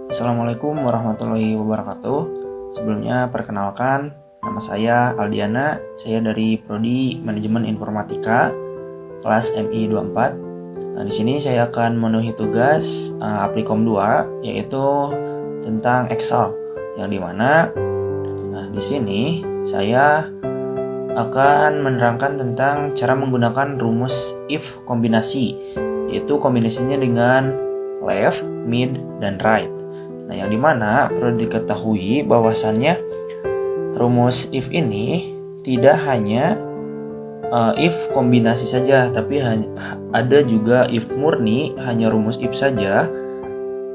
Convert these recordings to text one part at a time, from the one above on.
Assalamualaikum warahmatullahi wabarakatuh. Sebelumnya perkenalkan, nama saya Aldiana. Saya dari Prodi Manajemen Informatika kelas MI 24. Nah, di sini saya akan memenuhi tugas Aplikom 2, yaitu tentang Excel, yang dimana di sini saya akan menerangkan tentang cara menggunakan rumus if kombinasi, yaitu kombinasinya dengan left, mid, dan right. Nah, yang dimana perlu diketahui bahwasannya rumus if ini tidak hanya if kombinasi saja, tapi ada juga if murni, hanya rumus if saja,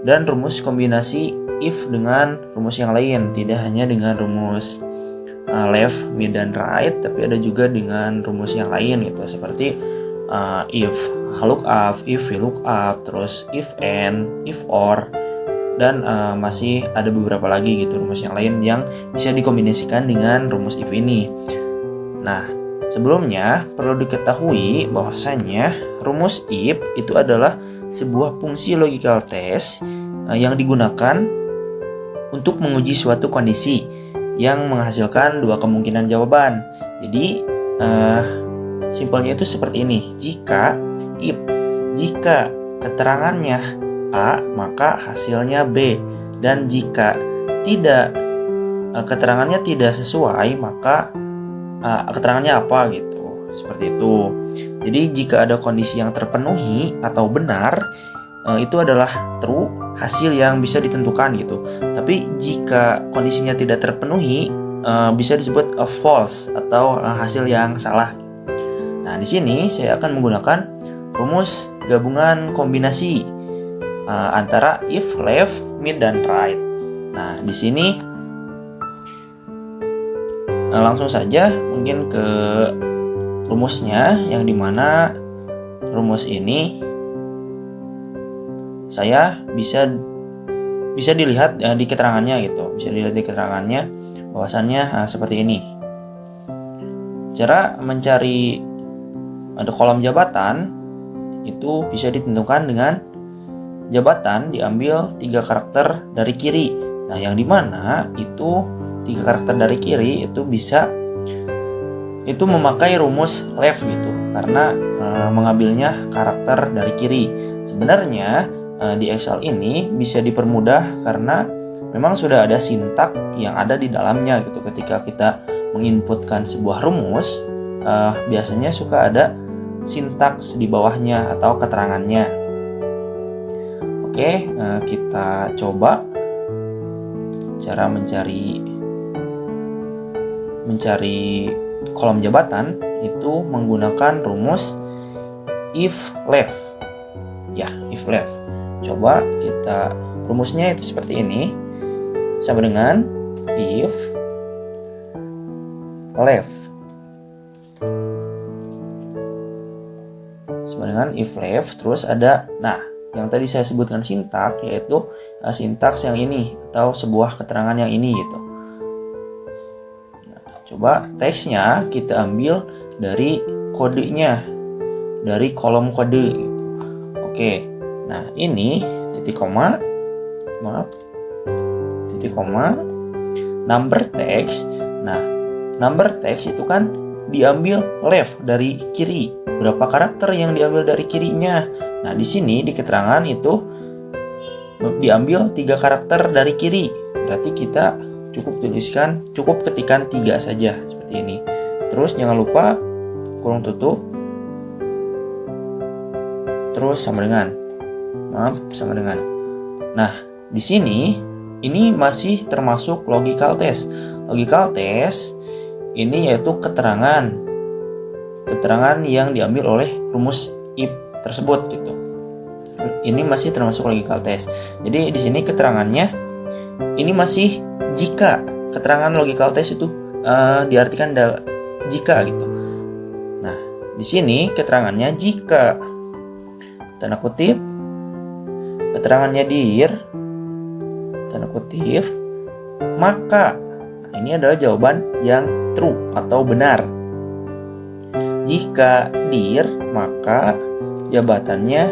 dan rumus kombinasi if dengan rumus yang lain, tidak hanya dengan rumus left, mid, dan right, tapi ada juga dengan rumus yang lain gitu, seperti if lookup, if VLOOKUP, terus if and, if or, dan masih ada beberapa lagi gitu rumus yang lain yang bisa dikombinasikan dengan rumus if ini. Nah, sebelumnya perlu diketahui bahwasannya rumus if itu adalah sebuah fungsi logical test yang digunakan untuk menguji suatu kondisi yang menghasilkan dua kemungkinan jawaban. Jadi simpelnya itu seperti ini. Jika keterangannya A, maka hasilnya B, dan jika keterangannya tidak sesuai, maka keterangannya apa gitu. Seperti itu. Jadi jika ada kondisi yang terpenuhi atau benar, itu adalah true, hasil yang bisa ditentukan gitu. Tapi jika kondisinya tidak terpenuhi, bisa disebut false atau hasil yang salah. Nah, di sini saya akan menggunakan rumus gabungan kombinasi antara if, left, mid, dan right. Nah, di sini langsung saja mungkin ke rumusnya, yang dimana rumus ini saya bisa dilihat di keterangannya gitu, bisa dilihat di keterangannya bahwasannya seperti ini. Cara mencari ada kolom jabatan itu bisa ditentukan dengan jabatan diambil 3 karakter dari kiri. Nah, yang dimana itu 3 karakter dari kiri itu bisa memakai rumus left gitu, karena mengambilnya karakter dari kiri. Sebenarnya di Excel ini bisa dipermudah karena memang sudah ada sintak yang ada di dalamnya gitu. Ketika kita menginputkan sebuah rumus, biasanya suka ada sintaks di bawahnya atau keterangannya. Oke, kita coba cara mencari kolom jabatan itu menggunakan rumus if left. Ya, if left. Coba kita rumusnya itu seperti ini. Sama dengan if left. Sama dengan if left, terus ada yang tadi saya sebutkan sintaks, yaitu sintaks yang ini atau sebuah keterangan yang ini gitu. Nah, coba teksnya kita ambil dari kodenya, dari kolom kode gitu. Oke. Nah, ini titik koma, number text. Nah, number text itu kan diambil left, dari kiri. Berapa karakter yang diambil dari kirinya? Nah, di sini di keterangan itu diambil 3 karakter dari kiri. Berarti kita cukup ketikkan 3 saja seperti ini. Terus jangan lupa kurung tutup. Terus sama dengan. Nah, di sini ini masih termasuk logical test. Logical test ini yaitu keterangan yang diambil oleh rumus if tersebut gitu. Ini masih termasuk logical test. Jadi di sini keterangannya ini masih jika. Keterangan logical test itu diartikan jika gitu. Nah, di sini keterangannya jika, tanda kutip, keterangannya dir, tanda kutip, maka. Nah, ini adalah jawaban yang true atau benar. Jika dir, maka jabatannya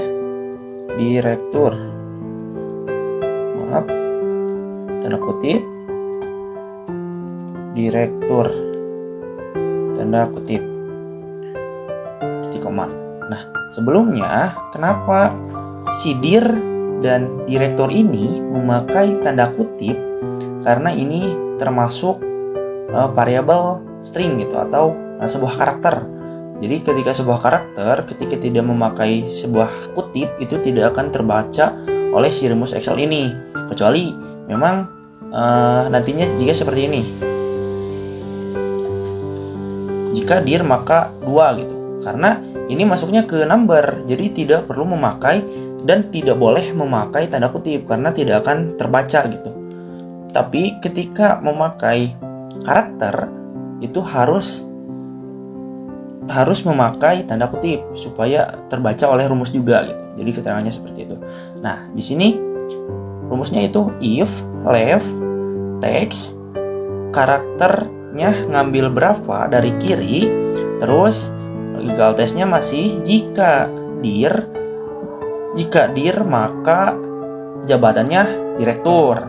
direktur. tanda kutip, direktur, tanda kutip, titik koma. Nah, sebelumnya kenapa si dir dan direktur ini memakai tanda kutip? Karena ini termasuk variabel string gitu, atau sebuah karakter. Jadi ketika sebuah karakter ketika tidak memakai sebuah kutip itu tidak akan terbaca oleh si rumus Excel ini, kecuali memang nantinya jika seperti ini. Jika dir maka 2 gitu. Karena ini masuknya ke number, jadi tidak perlu memakai dan tidak boleh memakai tanda kutip karena tidak akan terbaca gitu. Tapi ketika memakai karakter itu harus memakai tanda kutip supaya terbaca oleh rumus juga gitu. Jadi keterangannya seperti itu. Nah, di sini rumusnya itu if left text karakternya ngambil berapa dari kiri, terus logical testnya masih jika dir maka jabatannya direktur.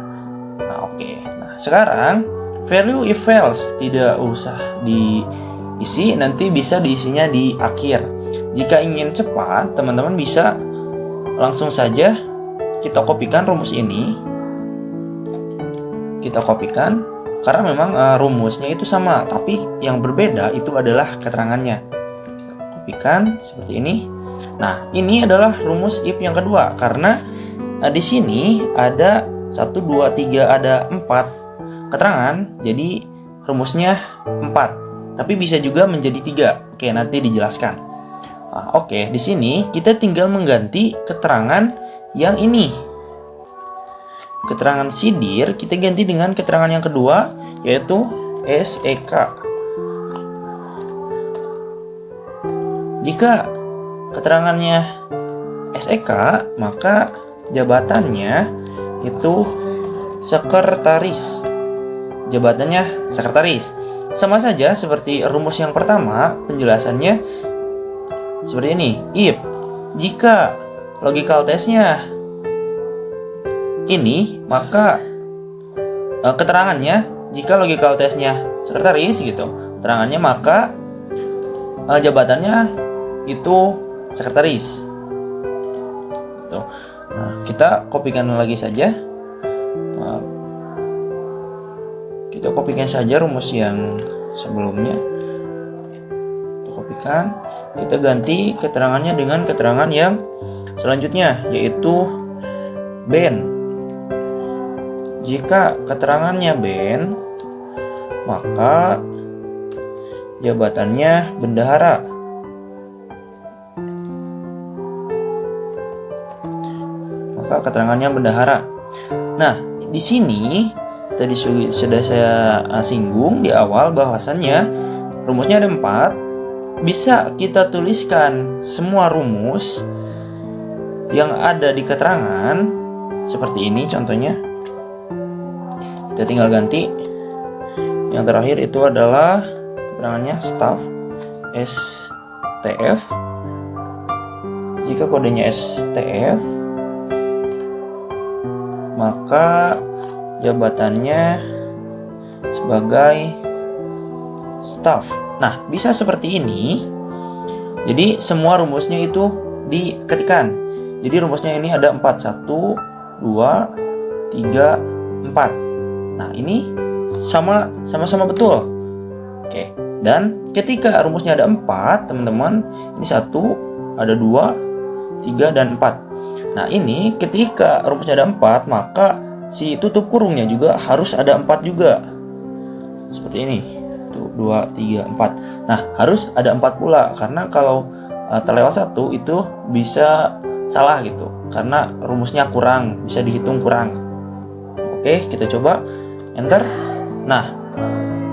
Nah, oke. Nah, sekarang value if else tidak usah diisi, nanti bisa diisinya di akhir. Jika ingin cepat, teman-teman bisa langsung saja kita kopikan rumus ini. Kita kopikan karena memang rumusnya itu sama, tapi yang berbeda itu adalah keterangannya. Kita kopikan seperti ini. Nah, ini adalah rumus if yang kedua karena di sini ada 1, 2, 3, ada 4 keterangan, jadi rumusnya 4. Tapi bisa juga menjadi 3. Oke, nanti dijelaskan. Nah, oke, di sini kita tinggal mengganti keterangan yang ini. Keterangan si dir kita ganti dengan keterangan yang kedua, yaitu SEK. Jika keterangannya SEK, maka jabatannya itu sekretaris. Jabatannya sekretaris. Sama saja seperti rumus yang pertama, penjelasannya seperti ini. If jika logical testnya ini, maka keterangannya jika logical testnya sekretaris gitu, keterangannya maka jabatannya itu sekretaris. Gitu. Nah, kita kopikan lagi saja. Kita kopikan saja rumus yang sebelumnya. Kita kopikan, kita ganti keterangannya dengan keterangan yang selanjutnya, yaitu Ben. Jika keterangannya Ben, maka jabatannya bendahara. Maka keterangannya bendahara. Nah, di sini tadi sudah saya singgung di awal bahwasannya rumusnya ada 4. Bisa kita tuliskan semua rumus yang ada di keterangan seperti ini contohnya. Kita tinggal ganti. Yang terakhir itu adalah keterangannya staff STF. Jika kodenya STF, maka jabatannya sebagai staff. Nah, bisa seperti ini. Jadi semua rumusnya itu diketikkan. Jadi rumusnya ini ada 4, 1, 2, 3, 4. Nah, ini sama-sama betul. Oke. Dan ketika rumusnya ada 4, teman-teman, ini 1, ada 2, 3, dan 4. Nah, ini ketika rumusnya ada 4, maka si tutup kurungnya juga harus ada 4 juga. Seperti ini. 1, 2, 3, 4. Nah, harus ada 4 pula. Karena kalau terlewat 1 itu bisa salah gitu. Karena rumusnya kurang, bisa dihitung kurang. Oke, kita coba enter. Nah,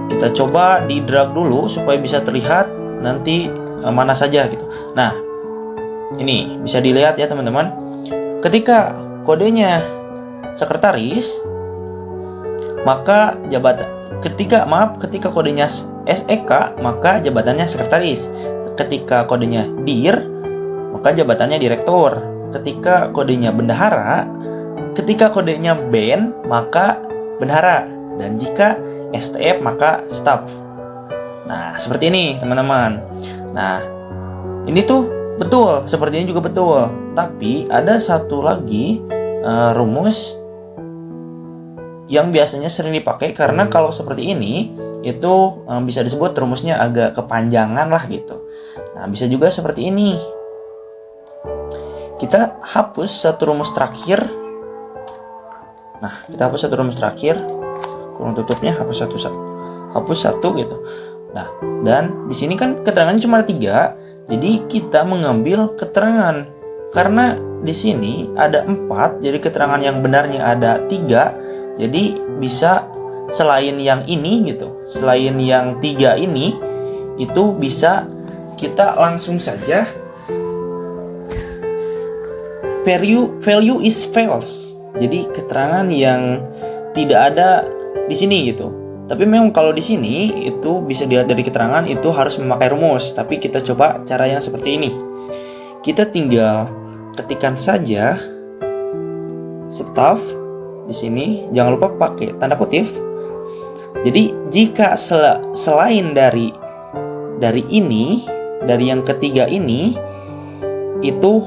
kita coba di drag dulu supaya bisa terlihat nanti mana saja gitu. Nah, ini bisa dilihat ya teman-teman. Ketika kodenya sekretaris, maka ketika kodenya SEK, maka jabatannya sekretaris. Ketika kodenya dir, maka jabatannya direktur. Ketika kodenya bendahara, ketika kodenya Ben, maka bendahara. Dan jika STF maka staf. Nah, seperti ini teman-teman. Nah, ini tuh betul, seperti ini juga betul. Tapi ada satu lagi rumus yang biasanya sering dipakai, karena kalau seperti ini itu bisa disebut rumusnya agak kepanjangan lah gitu. Nah, bisa juga seperti ini. Kita hapus satu rumus terakhir. Nah, kita hapus satu rumus terakhir. Kurung tutupnya hapus satu gitu. Nah, dan di sini kan keterangannya cuma ada 3. Jadi kita mengambil keterangan. Karena di sini ada 4, jadi keterangan yang benarnya ada 3. Jadi bisa selain yang ini gitu, selain yang 3 ini, itu bisa kita langsung saja value is false. Jadi keterangan yang tidak ada di sini gitu. Tapi memang kalau di sini itu bisa dilihat dari keterangan itu harus memakai rumus. Tapi kita coba cara yang seperti ini. Kita tinggal ketikkan saja staff di sini, jangan lupa pakai tanda kutip. Jadi jika selain dari ini, dari yang ketiga ini, itu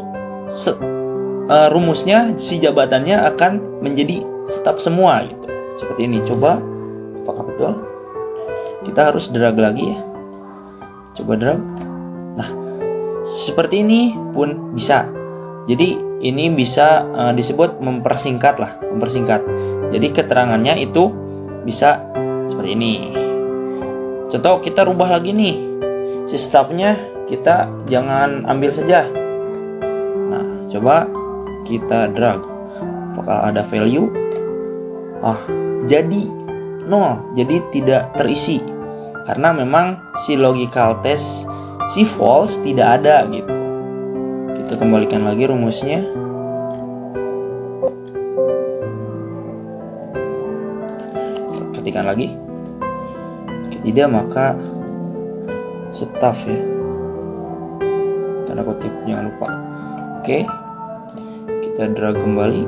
rumusnya si jabatannya akan menjadi staff semua gitu. Seperti ini. Coba apakah betul? Kita harus drag lagi ya. Coba drag. Nah, seperti ini pun bisa. Jadi ini bisa disebut mempersingkat. Jadi keterangannya itu bisa seperti ini. Contoh kita rubah lagi nih. Si staffnya kita jangan ambil saja. Nah, coba kita drag. Apakah ada value? Jadi 0. Jadi tidak terisi. Karena memang si logical test si false tidak ada gitu. Kita kembalikan lagi rumusnya. Ketikkan lagi. Tidak maka staff ya. Tanda kutip jangan lupa. Oke. Kita drag kembali.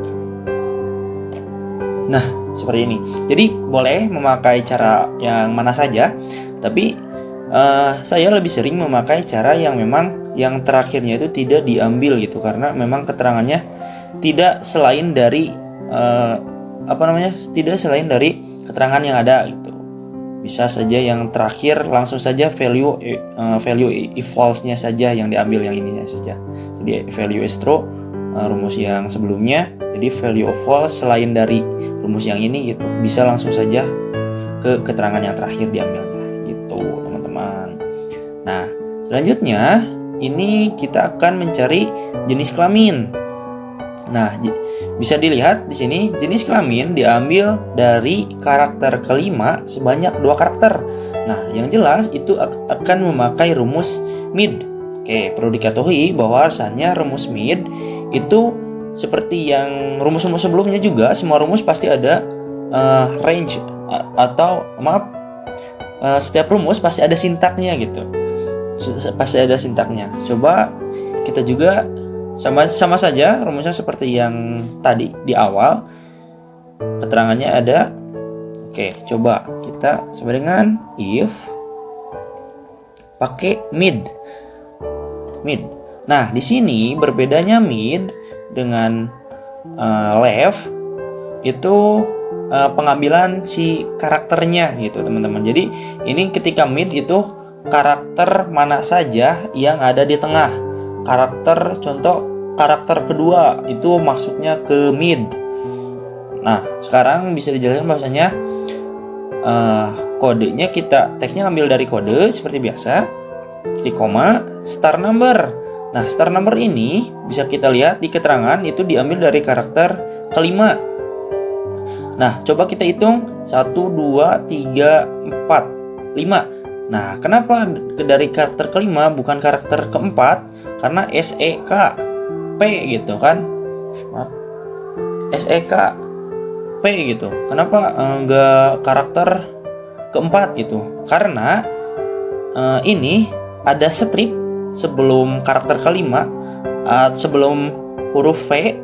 Nah, seperti ini. Jadi boleh memakai cara yang mana saja, tapi saya lebih sering memakai cara yang memang yang terakhirnya itu tidak diambil gitu, karena memang keterangannya tidak selain dari tidak selain dari keterangan yang ada gitu. Bisa saja yang terakhir langsung saja value false-nya saja yang diambil, yang ininya saja. Jadi value is true rumus yang sebelumnya, jadi value of false selain dari rumus yang ini gitu, bisa langsung saja ke keterangan yang terakhir diambilnya gitu teman-teman. Nah, selanjutnya ini kita akan mencari jenis kelamin. Nah, bisa dilihat di sini jenis kelamin diambil dari karakter kelima sebanyak 2 karakter. Nah, yang jelas itu akan memakai rumus mid. Oke, perlu diketahui bahwa asalnya rumus mid itu seperti yang rumus-rumus sebelumnya juga, semua rumus pasti ada range atau setiap rumus pasti ada sintaknya gitu. Pasti ada sintaknya. Coba kita juga sama saja rumusnya seperti yang tadi di awal. Keterangannya ada. Oke, coba kita sama dengan if pakai mid. Nah, di sini berbedanya mid dengan left itu pengambilan si karakternya gitu teman-teman. Jadi ini ketika mid itu karakter mana saja yang ada di tengah. Contoh karakter kedua itu maksudnya ke mid. Nah, sekarang bisa dijelaskan bahwasanya kodenya teksnya ambil dari kode seperti biasa. Titik koma star number. Nah, star number ini bisa kita lihat di keterangan itu diambil dari karakter kelima. Nah, coba kita hitung 1, 2, 3, 4, 5. Nah, kenapa dari karakter kelima bukan karakter keempat? Karena SEK P gitu kan. SEK P gitu. Kenapa enggak karakter keempat gitu? Karena ini ada strip sebelum karakter kelima, sebelum huruf V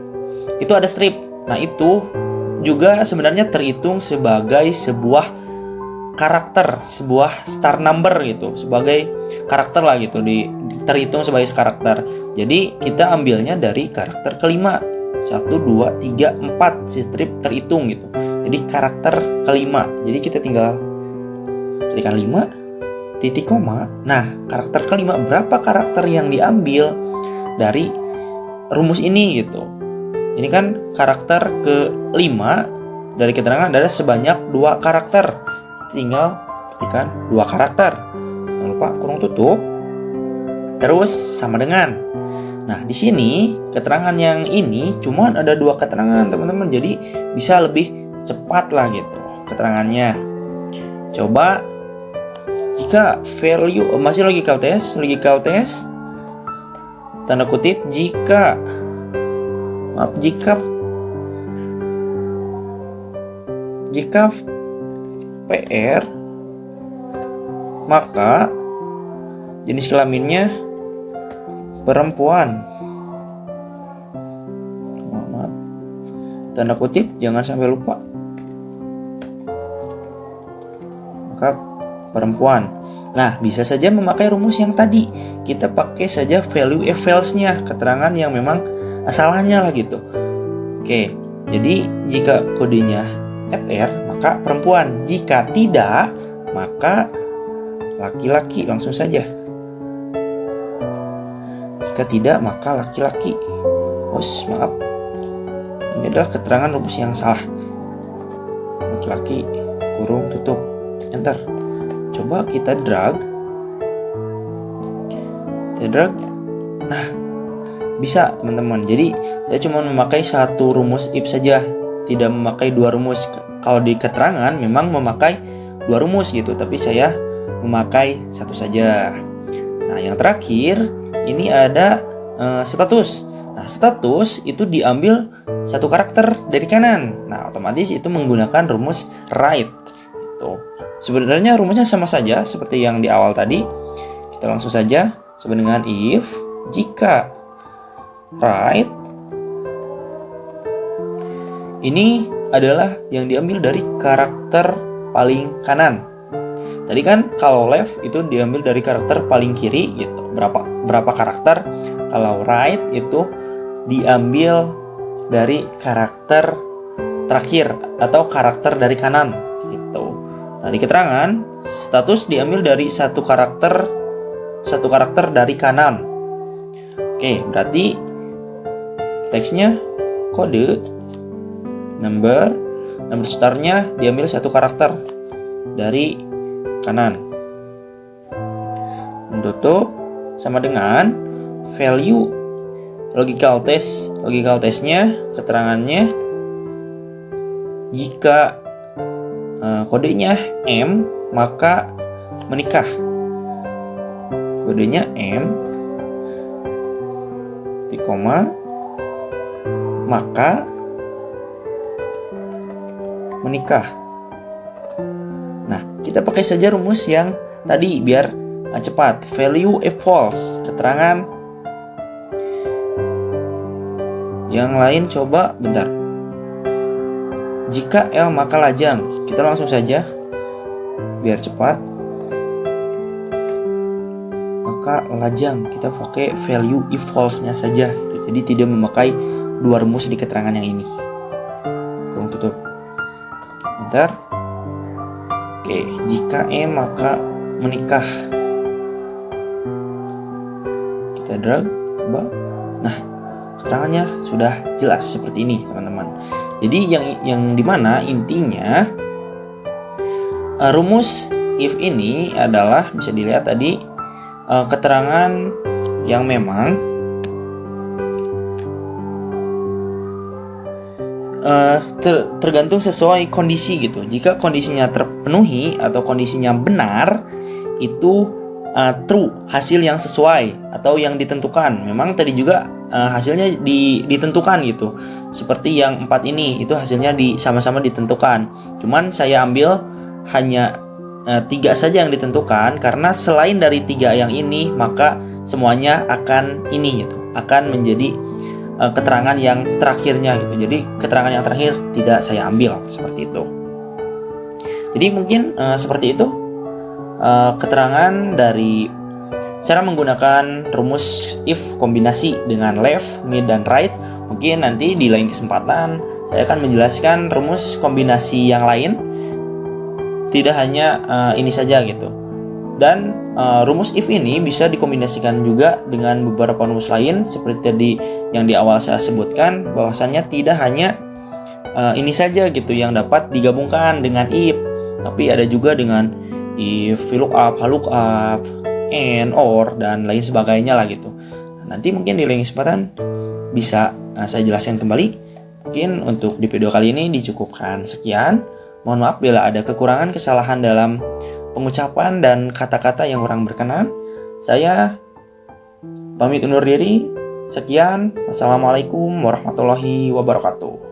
itu ada strip. Nah, itu juga sebenarnya terhitung sebagai sebuah karakter, sebuah star number gitu, sebagai karakter lah gitu, terhitung sebagai karakter. Jadi kita ambilnya dari karakter kelima. 1, 2, 3, 4 si strip terhitung gitu. Jadi karakter kelima. Jadi kita tinggal ketikkan 5 titik koma. Nah, karakter kelima, berapa karakter yang diambil dari rumus ini gitu. Ini kan karakter kelima, dari keterangan ada sebanyak 2 karakter. Tinggal ketikkan 2 karakter. Jangan lupa kurung tutup. Terus sama dengan. Nah, di sini keterangan yang ini cuma ada 2 keterangan, teman-teman. Jadi bisa lebih cepat lah gitu keterangannya. Coba jika value masih logical test, tanda kutip jika PR, maka jenis kelaminnya perempuan. Maaf. Tanda kutip, jangan sampai lupa. Maka perempuan. Nah, bisa saja memakai rumus yang tadi. Kita pakai saja value evals-nya, keterangan yang memang asalnya lah gitu. Oke, jadi jika kodenya FR, maka perempuan. Jika tidak, maka laki-laki, langsung saja. Jika tidak, maka laki-laki. Maaf. Ini adalah keterangan rumus yang salah. Laki-laki, kurung tutup, enter. Coba kita drag. Nah, bisa teman-teman. Jadi saya cuma memakai 1 rumus if saja, tidak memakai 2 rumus. Kalau di keterangan memang memakai 2 rumus gitu, tapi saya memakai 1 saja. Nah, yang terakhir ini ada status. Nah, status itu diambil 1 karakter dari kanan. Nah, otomatis itu menggunakan rumus right. Gitu. Sebenarnya rumusnya sama saja seperti yang di awal tadi. Kita langsung saja sama dengan if jika right ini adalah yang diambil dari karakter paling kanan. Tadi kan kalau left itu diambil dari karakter paling kiri gitu. Berapa karakter? Kalau right itu diambil dari karakter terakhir atau karakter dari kanan gitu. Nah, di keterangan status diambil dari satu karakter dari kanan. Oke, berarti teksnya kode number startnya diambil 1 karakter dari kanan. Tutup sama dengan value logical testnya, keterangannya jika kodenya M maka menikah. Kodenya M di koma maka menikah. Nah, kita pakai saja rumus yang tadi biar cepat. Value if false, keterangan. Yang lain coba bentar. Jika L maka lajang. Kita langsung saja biar cepat. Maka lajang, kita pakai value if false-nya saja. Jadi tidak memakai 2 rumus di keterangan yang ini. Kurung tutup. Bentar. Oke, jika E maka menikah. Kita drag, coba. Nah, keterangannya sudah jelas seperti ini, teman-teman. Jadi yang dimana intinya rumus if ini adalah bisa dilihat tadi keterangan yang memang tergantung sesuai kondisi gitu. Jika kondisinya terpenuhi atau kondisinya benar, itu true, hasil yang sesuai atau yang ditentukan. Memang tadi juga hasilnya ditentukan gitu. Seperti yang 4 ini, itu hasilnya sama-sama ditentukan. Cuman saya ambil hanya 3 saja yang ditentukan, karena selain dari 3 yang ini, maka semuanya akan ini gitu, akan menjadi keterangan yang terakhirnya gitu. Jadi keterangan yang terakhir tidak saya ambil seperti itu. Jadi mungkin seperti itu keterangan dari cara menggunakan rumus if kombinasi dengan left, mid, dan right. Mungkin nanti di lain kesempatan saya akan menjelaskan rumus kombinasi yang lain, tidak hanya ini saja gitu. Dan rumus if ini bisa dikombinasikan juga dengan beberapa rumus lain seperti tadi yang di awal saya sebutkan, bahwasannya tidak hanya ini saja gitu yang dapat digabungkan dengan if, tapi ada juga dengan if, VLOOKUP, HLOOKUP, and, or, dan lain sebagainya lah gitu. Nanti mungkin di lain kesempatan bisa saya jelaskan kembali. Mungkin untuk di video kali ini dicukupkan sekian. Mohon maaf bila ada kekurangan kesalahan dalam pengucapan dan kata-kata yang kurang berkenan. Saya pamit undur diri. Sekian. Wassalamualaikum warahmatullahi wabarakatuh.